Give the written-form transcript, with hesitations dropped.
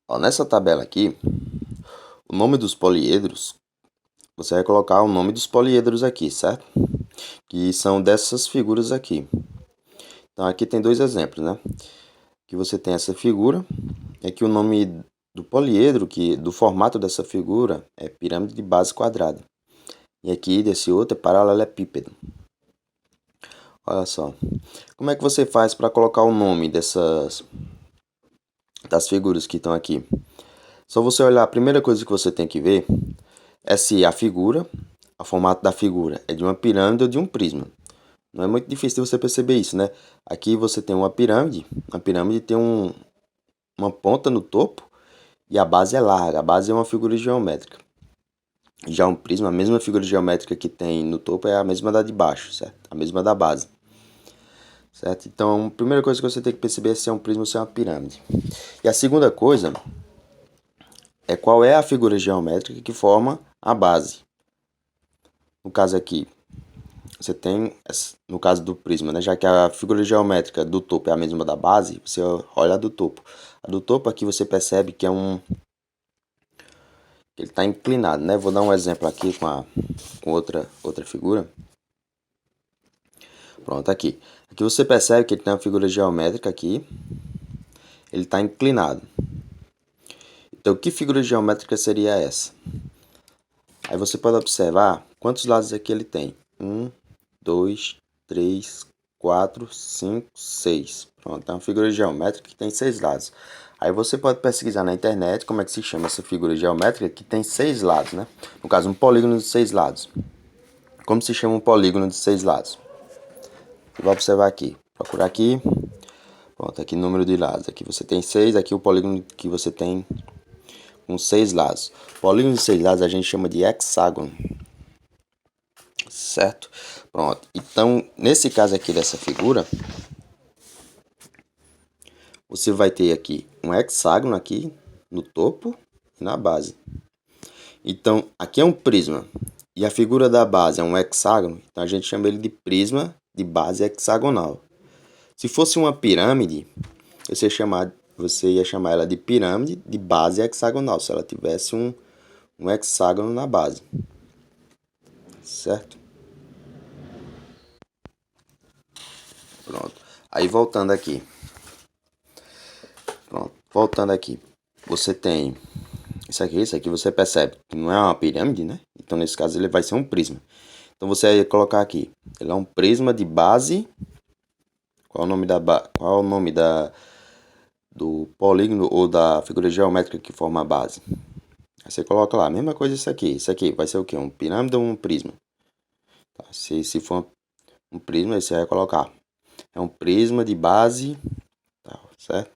Ó, nessa tabela aqui, o nome dos poliedros, você vai colocar o nome dos poliedros aqui, certo? Que são dessas figuras aqui. Então aqui tem dois exemplos, né? Que você tem essa figura, é que o nome do poliedro, do formato dessa figura, é pirâmide de base quadrada. E aqui desse outro é paralelepípedo. Olha só. Como é que você faz para colocar o nome das figuras que estão aqui? Só você olhar, a primeira coisa que você tem que ver é se a figura, o formato da figura é de uma pirâmide ou de um prisma. Não é muito difícil de você perceber isso, né? Aqui você tem uma pirâmide, a pirâmide tem uma ponta no topo e a base é larga, a base é uma figura geométrica. Já um prisma, a mesma figura geométrica que tem no topo é a mesma da de baixo, certo? A mesma da base. Certo? Então, a primeira coisa que você tem que perceber é se é um prisma ou se é uma pirâmide. E a segunda coisa é qual é a figura geométrica que forma a base. No caso aqui, você tem, no caso do prisma, né, já que a figura geométrica do topo é a mesma da base, você olha a do topo. A do topo aqui você percebe que ele está inclinado, né? Vou dar um exemplo aqui com outra figura. Pronto, aqui. Aqui você percebe que ele tem uma figura geométrica aqui, ele está inclinado. Então, que figura geométrica seria essa? Aí você pode observar quantos lados aqui ele tem. 1, 2, 3, 4, 5, 6. Pronto, é uma figura geométrica que tem 6 lados. Aí você pode pesquisar na internet como é que se chama essa figura geométrica que tem 6 lados, né? No caso, um polígono de 6 lados. Como se chama um polígono de 6 lados? Você vai observar aqui. Procurar aqui. Pronto, aqui número de lados. Aqui você tem 6, aqui o polígono que você tem com 6 lados. Polígono de 6 lados a gente chama de hexágono. Certo? Pronto. Então, nesse caso aqui dessa figura, você vai ter aqui um hexágono aqui no topo e na base. Então, aqui é um prisma e a figura da base é um hexágono, então a gente chama ele de prisma de base hexagonal. Se fosse uma pirâmide, você ia chamar ela de pirâmide de base hexagonal, se ela tivesse um hexágono na base. Certo? Pronto. Aí voltando aqui. Pronto. Voltando aqui. Você tem isso aqui você percebe que não é uma pirâmide, né? Então nesse caso ele vai ser um prisma. Então você vai colocar aqui, ele é um prisma de base. Qual é o nome do polígono ou da figura geométrica que forma a base? Aí você coloca lá, a mesma coisa isso aqui. Isso aqui vai ser o quê? Um pirâmide ou um prisma? Tá? Se for um prisma, aí você vai colocar. É um prisma de base, tá, certo?